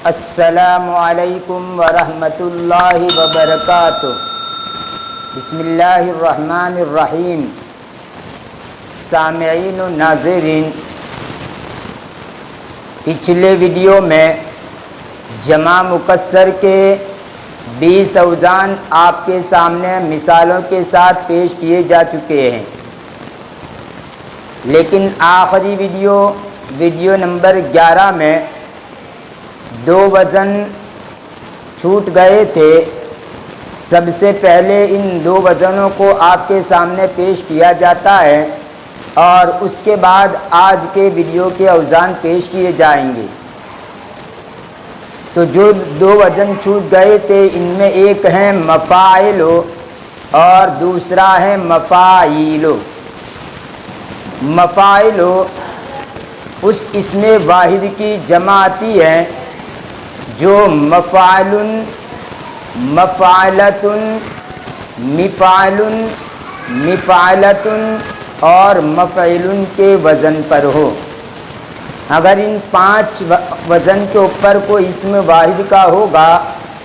السلام علیکم ورحمۃ اللہ وبرکاتہ۔ بسم اللہ الرحمن الرحیم۔ سامعین و ناظرین، پچھلے ویڈیو میں جمع مکسر کے 20 اوزان آپ کے سامنے مثالوں کے ساتھ پیش کیے جا چکے ہیں، لیکن آخری ویڈیو نمبر 11 میں 2 وزن چھوٹ گئے تھے۔ سب سے پہلے ان 2 وزنوں کو آپ کے سامنے پیش کیا جاتا ہے اور اس کے بعد آج کے ویڈیو کے اوزان پیش کیے جائیں گے۔ تو جو 2 وزن چھوٹ گئے تھے ان میں ایک ہے مفاعل اور دوسرا ہے مفاعیل۔ مفاعل اس اسم واحد کی جمع آتی ہے جو مفعل، مفعلۃ، مفعل، مفعلۃ اور مفعل کے وزن پر ہو۔ اگر ان 5 وزن کے اوپر کوئی اسم واحد کا ہوگا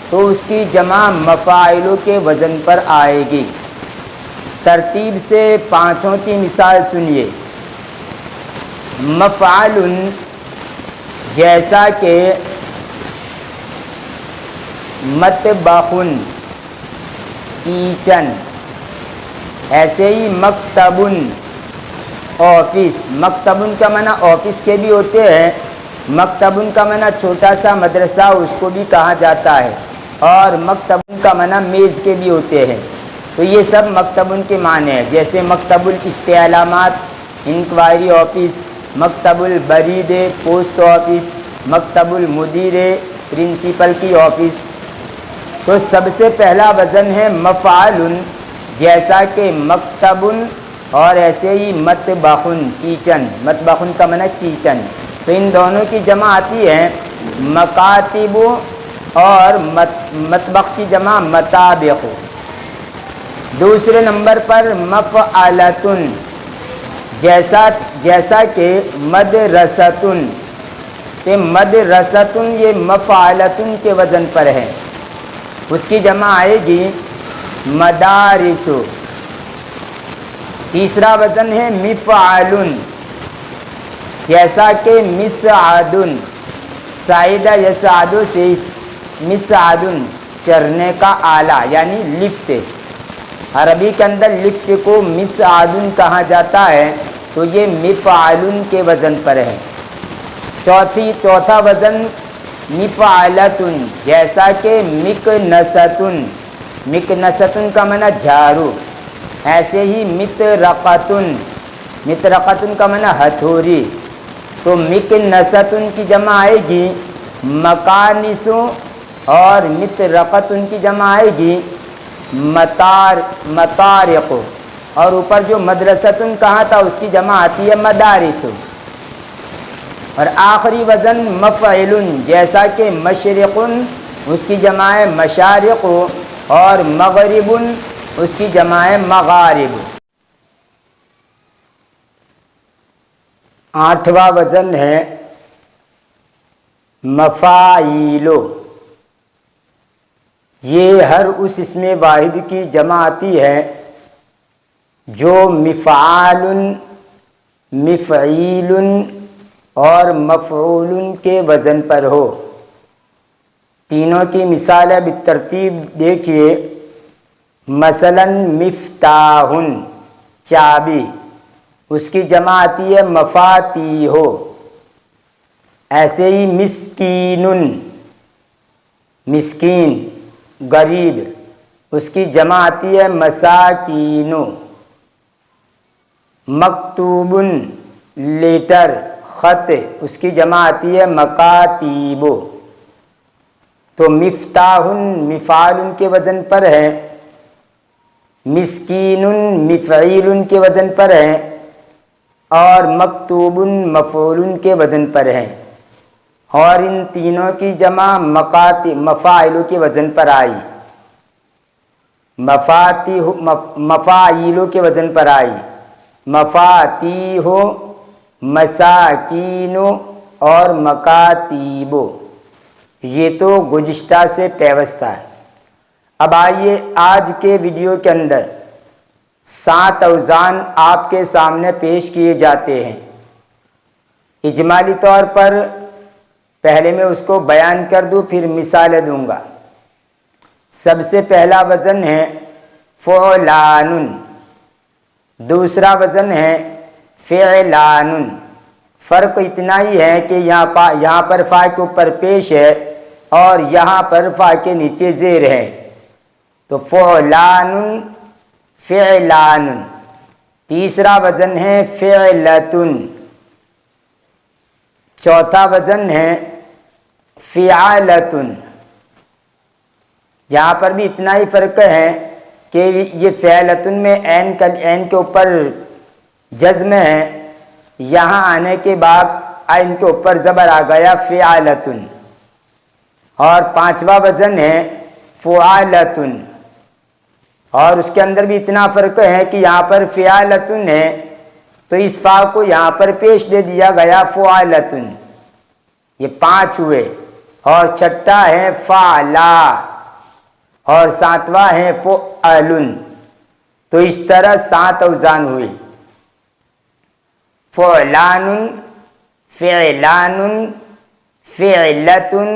تو اس کی جمع مفاعل کے وزن پر آئے گی۔ ترتیب سے 5 کی مثال سنیے۔ مفعل جیسا کہ مطبخ، کچن، ایسے ہی مکتب، آفس۔ مکتب کا معنی آفس کے بھی ہوتے ہیں، مکتب کا معنی چھوٹا سا مدرسہ اس کو بھی کہا جاتا ہے، اور مکتب کا معنی میز کے بھی ہوتے ہیں۔ تو یہ سب مکتب کے معنی ہیں، جیسے مکتب الاستعلامات، انکوائری آفس، مکتب البرید، پوسٹ آفس، مکتب المدیر، پرنسپل کی آفس۔ تو سب سے پہلا وزن ہے مفعل، جیسا کہ مکتب اور ایسے ہی مطبخ، کچن۔ مطبخ کا معنی کچن۔ تو ان دونوں کی جمع آتی ہے مکاتب اور مطبخ کی جمع مطابخ۔ دوسرے نمبر پر مفعلۃ، جیسا کہ مدرسۃ۔ کہ مدرسۃ یہ مفعلۃ کے وزن پر ہے، اس کی جمع آئے گی مدارس۔ تیسرا وزن ہے مفعل، جیسا کہ مسعد۔ صعد یصعد سے مسعد چڑھنے کا آلہ یعنی لفٹ۔ عربی کے اندر لفٹ کو مسعد کہا جاتا ہے، تو یہ مفعل کے وزن پر ہے۔ چوتھا وزن مفعلۃ، جیسا کہ مکنست۔ مکنست کا معنی جھاڑو، ایسے ہی مطرقۃ۔ مطرقۃ کا معنی ہتھوڑی۔ تو مکنست کی جمع آئے گی مکانس، اور مطرقۃ کی جمع آئے گی مطارق۔ اور اوپر جو مدرسۃ کہا تھا اس کی جمع آتی ہے مدارس۔ اور آخری وزن مفعل، جیسا کہ مشرق، اس کی جمع ہے مشارق، اور مغرب اس کی جمع ہے مغارب۔ 8واں وزن ہے مفاعیل۔ یہ ہر اس اسم واحد کی جمع آتی ہے جو مفعال، مفعیل اور مفعول کے وزن پر ہو۔ تینوں کی مثال ہے بالترتیب دیکھیے۔ مثلا مفتاح، چابی، اس کی جمع آتی ہے مفاتیح۔ ایسے ہی مسکین، مسکین غریب، اس کی جمع آتی ہے مساکین۔ مکتوب لیٹر، خط، اس کی جمع آتی ہے مکاتیب۔ تو مفتاح مفعال کے وزن پر ہے، مسکین مفعیل کے وزن پر ہے، اور مکتوب مفعول کے وزن پر ہے۔ اور ان تینوں کی جمع مفاعل کے وزن پر آئی، مفاعیل کے وزن پر آئی۔ مفاتیح، مساکین اور مکاتیب۔ یہ تو گزشتہ سے پیوستہ ہے۔ اب آئیے آج کے ویڈیو کے اندر 7 اوزان آپ کے سامنے پیش کیے جاتے ہیں۔ اجمالی طور پر پہلے میں اس کو بیان کر دوں، پھر مثالیں دوں گا۔ سب سے پہلا وزن ہے فعلان، دوسرا وزن ہے فعلان۔ فرق اتنا ہی ہے کہ یہاں پر فا کے اوپر پیش ہے اور یہاں پر فا کے نیچے زیر ہے، تو فعلان فعلان۔ تیسرا وزن ہے فعلتن، چوتھا وزن ہے فعالتن۔ یہاں پر بھی اتنا ہی فرق ہے کہ یہ فعلتن میں عین کے اوپر جزم ہے، یہاں آنے کے بعد عین کے اوپر زبر آ گیا فعالتن۔ اور پانچواں وزن ہے فعالتن، اور اس کے اندر بھی اتنا فرق ہے کہ یہاں پر فعالتن ہے تو اس فا کو یہاں پر پیش دے دیا گیا فعالتن۔ یہ 5 ہوئے، اور چھٹا ہے فعلا، اور 7واں ہے فعلن۔ تو اس طرح 7 اوزان ہوئے، فعلان، فعلان، فعلتن،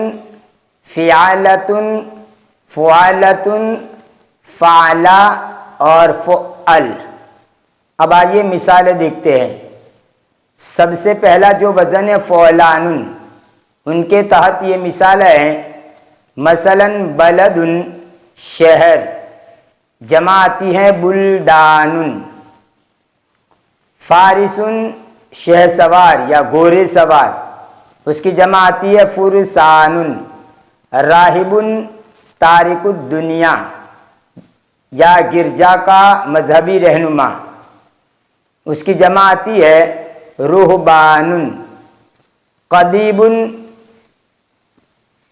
فعالتن، فعالتن، فعلا اور فعل۔ اب آئیے مثالیں دیکھتے ہیں۔ سب سے پہلا جو وزن ہے فعلان، ان کے تحت یہ مثالیں ہیں، مثلا بلد شہر، جمع آتی ہے بلدان۔ فارس شہ سوار یا گھوڑے سوار، اس کی جمع آتی ہے فرسان۔ راہب تارک الدنیا یا گرجا کا مذہبی رہنما، اس کی جمع آتی ہے رہبان۔ قدیب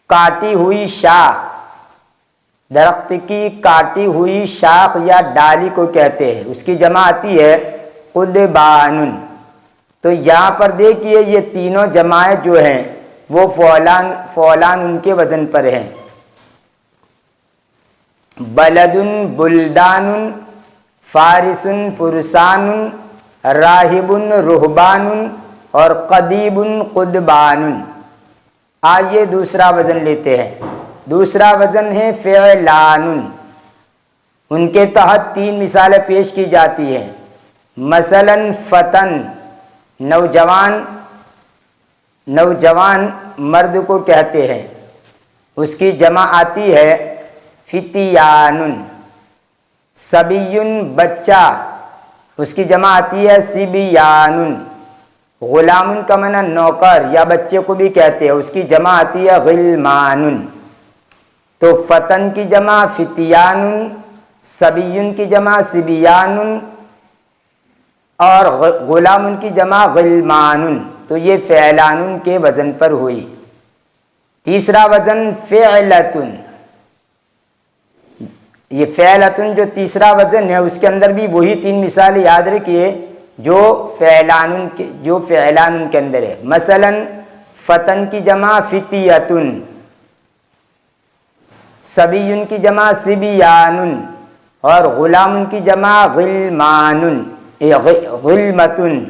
کاٹی ہوئی شاخ، درخت کی کاٹی ہوئی شاخ یا ڈالی کو کہتے ہیں، اس کی جمع آتی ہے قدبان۔ تو یہاں پر دیکھیے یہ تینوں جماعیں جو ہیں وہ فعلان ان کے وزن پر ہیں۔ بلد بلدان، فارس فرسان، راہب رہبان اور قدیب قدبان۔ آئیے دوسرا وزن لیتے ہیں۔ دوسرا وزن ہے فعلان، ان کے تحت 3 مثالیں پیش کی جاتی ہیں۔ مثلا فتن، نوجوان مرد کو کہتے ہیں، اس کی جمع آتی ہے فتیان۔ صبی بچہ، اس کی جمع آتی ہے صبیان۔ غلام کا معنی نوکر یا بچے کو بھی کہتے ہیں، اس کی جمع آتی ہے غلمان۔ تو فتن کی جمع فتیان، صبی کی جمع صبیان اور غلام کی جمع غلمان۔ تو یہ فعلان کے وزن پر ہوئی۔ تیسرا وزن فعلتن، یہ فعلتن جو تیسرا وزن ہے اس کے اندر بھی وہی 3 مثالیں یاد رکھیے جو فعلان کے اندر ہے۔ مثلا فتن کی جمع فتیتن، صبی کی جمع صبیان اور غلام کی جمع غلمتن۔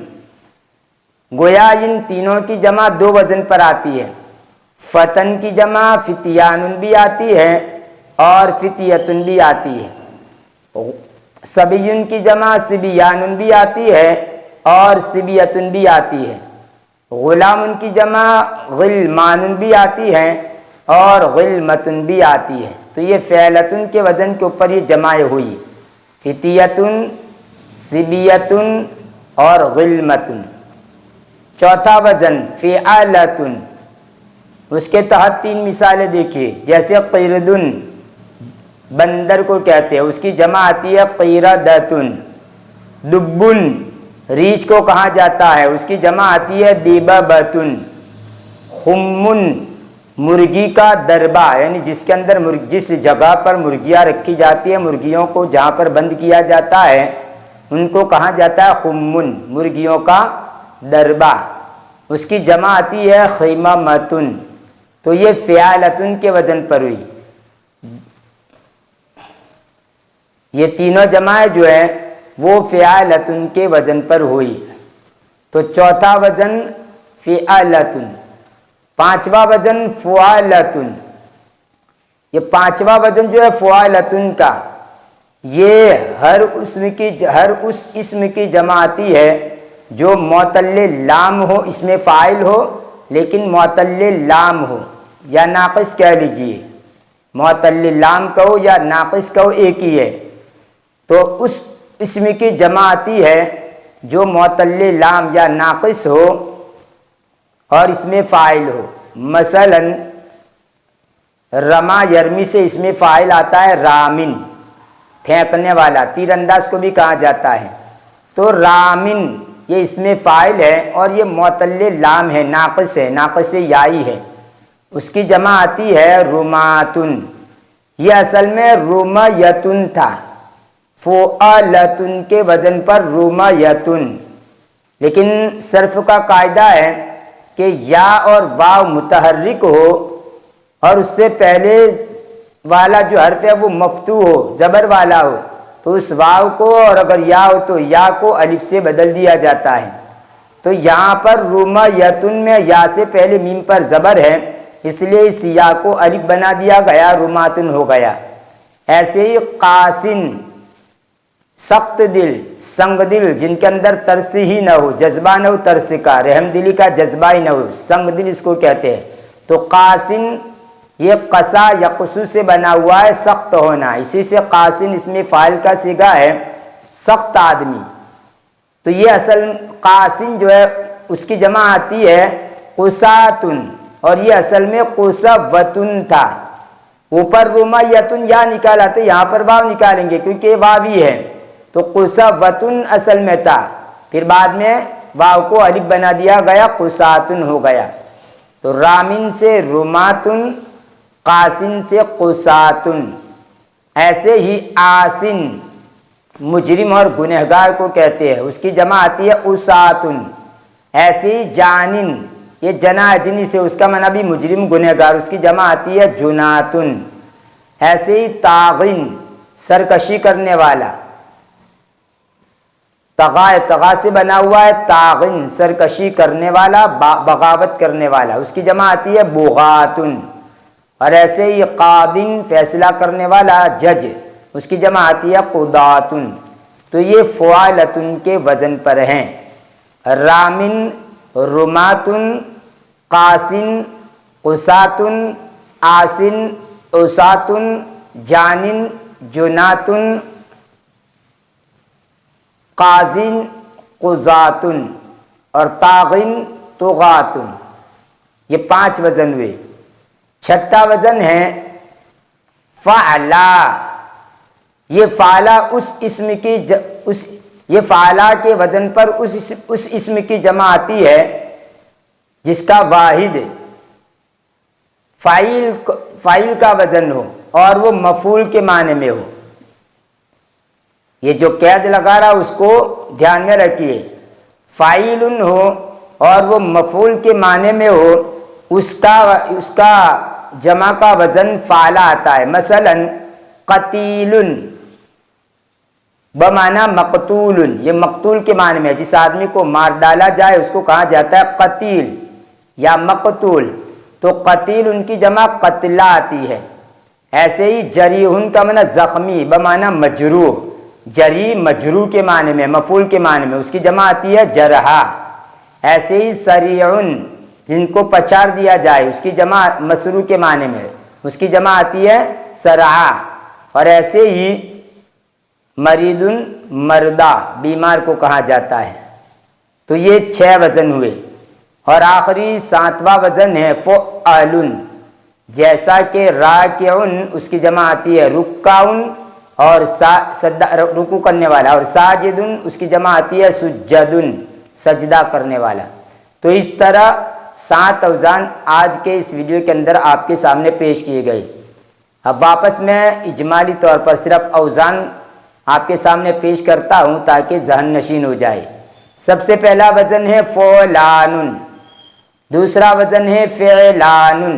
گویا ان تینوں کی جمع 2 وزن پر آتی ہے، فتن کی جمع فتیان بھی آتی ہے اور فتیتن بھی آتی ہے، صبی کی جمع صبیان بھی آتی ہے اور صبیتن بھی آتی ہے، غلام کی جمع غلمان بھی آتی ہے اور غلمتن بھی آتی ہے۔ تو یہ فعلتن کے وزن کے اوپر یہ جمعیں ہوئی، فتیتن، صبیتن اور غلمتن۔ چوتھا وزن فعالتن، اس کے تحت 3 مثالیں دیکھیے، جیسے قردن بندر کو کہتے ہیں، اس کی جمع آتی ہے قیردتن۔ دبن ریچھ کو کہا جاتا ہے، اس کی جمع آتی ہے دیببتن۔ خمن مرغی کا دربہ، یعنی جس کے اندر جس جگہ پر مرغیاں رکھی جاتی ہیں، مرغیوں کو جہاں پر بند کیا جاتا ہے ان کو کہا جاتا ہے خمن، مرغیوں کا دربہ، اس کی جمع آتی ہے خیممتن۔ تو یہ فعالتن کے وزن پر ہوئی. یہ تینوں جمع جو ہے وہ فعالتن کے وزن پر ہوئی. تو چوتھا وزن فعالتن، پانچواں وزن فعالتن. یہ پانچواں وزن جو ہے فعالتن کا، یہ ہر اس اسم کی جمع آتی ہے جو معتل لام ہو، اس میں فاعل ہو لیکن معتل لام ہو، یا ناقص کہہ لیجئے، معتل لام کہو یا ناقص کہو ایک ہی ہے. تو اس اسم کی جمع آتی ہے جو معتل لام یا ناقص ہو اور اس میں فاعل ہو. مثلا رما یرمی سے اس میں فاعل آتا ہے رامن، پھینکنے والا، تیر انداز کو بھی کہا جاتا ہے. تو رامن یہ اس میں فاعل ہے اور یہ معتل لام ہے، ناقص ہے، ناقص یائی ہے. اس کی جمع آتی ہے رماتن. یہ اصل میں رمیتن تھا، فعالتن کے وزن پر رمیتن. لیکن صرف کا قاعدہ ہے کہ یا اور واو متحرک ہو اور اس سے پہلے والا جو حرف ہے وہ مفتوح ہو، زبر والا ہو، تو اس واو کو، اور اگر یا ہو تو یا کو الف سے بدل دیا جاتا ہے. تو یہاں پر رمیتن میں یا سے پہلے میم پر زبر ہے، اس لیے اس یا کو الف بنا دیا گیا، رماتن ہو گیا. ایسے ہی قاسن، سخت دل، سنگ دل، جن کے اندر ترس ہی نہ ہو، جذبہ نہ ہو ترس کا، رحم دلی کا جذبہ ہی نہ ہو، سنگ دل اس کو کہتے ہیں. تو قاسن یہ قسا یا قسو سے بنا ہوا ہے، سخت ہونا، اسی سے قاسن اس میں فاعل کا صیغہ ہے، سخت آدمی. تو یہ اصل قاسن جو ہے اس کی جمع آتی ہے قساتن، اور یہ اصل میں قسوتن تھا. اوپر رمیتن یا نکالا تو یہاں پر واو نکالیں گے کیونکہ یہ واوی ہے. تو قسوتن اصل میں تھا، پھر بعد میں واو کو الف بنا دیا گیا، قساتن ہو گیا. تو رامن سے رماتن، قاسن سے قساتن. ایسے ہی آسن، مجرم اور گنہگار کو کہتے ہیں، اس کی جمع آتی ہے اساتن. ایسے ہی جانن، یہ جنا ہے جنی سے، اس کا معنی بھی مجرم گنہگار، اس کی جمع آتی ہے جناتن. ایسے ہی طاغن، سرکشی کرنے والا، تغا سے بنا ہوا ہے طاغن، سرکشی کرنے والا، بغاوت کرنے والا، اس کی جمع آتی ہے بغاتن. اور ایسے ہی قاضن، فیصلہ کرنے والا، جج، اس کی جمع آتی ہے قضاتن. تو یہ فعالتن کے وزن پر ہیں. رامن، رماتن، قاسن، قساتن، آسن، اساتن، جانن، جناتن، قاضن، قضاتن، اور طاغن، طغاتن. یہ 5 وزن ہوئے. چھٹا وزن ہے فعلا. یہ فعلا اس اسم کی یہ فعلا کے وزن پر اس اسم کی جمع آتی ہے جس کا واحد فاعل کا وزن ہو اور وہ مفعول کے معنی میں ہو. یہ جو قید لگا رہا اس کو دھیان میں رکھیے. فاعل ہو اور وہ مفعول کے معنی میں ہو، اس کا جمع کا وزن فعلا آتا ہے. مثلا قتیل بمعنی مقتول، یہ مقتول کے معنی میں ہے، جس آدمی کو مار ڈالا جائے اس کو کہا جاتا ہے قتیل یا مقتول. تو قتیل ان کی جمع قتلا آتی ہے. ایسے ہی جریح کا معنی زخمی بمعنی مجروح، جری مجروح کے معنی میں، مفعول کے معنی میں، اس کی جمع آتی ہے جرحا. ایسے ہی سریع جن کو پچار دیا جائے اس کی جمع مسروع کے معنی میں، اس کی جمع آتی ہے سرعا. اور ایسے ہی مرید، مردہ، بیمار کو کہا جاتا ہے. تو یہ 6 وزن ہوئے. اور آخری 7واں وزن ہے فعال. جیسا کہ راکعن اس کی جمع آتی ہے رکعن اور رکوع کرنے والا، اور ساجدن اس کی جمع آتی ہے سجدن، سجدہ کرنے والا. تو اس طرح 7 اوزان آج کے اس ویڈیو کے اندر آپ کے سامنے پیش کیے گئے. اب واپس میں اجمالی طور پر صرف اوزان آپ کے سامنے پیش کرتا ہوں تاکہ ذہن نشین ہو جائے. سب سے پہلا وزن ہے فعلان، دوسرا وزن ہے فعلان،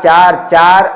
4 4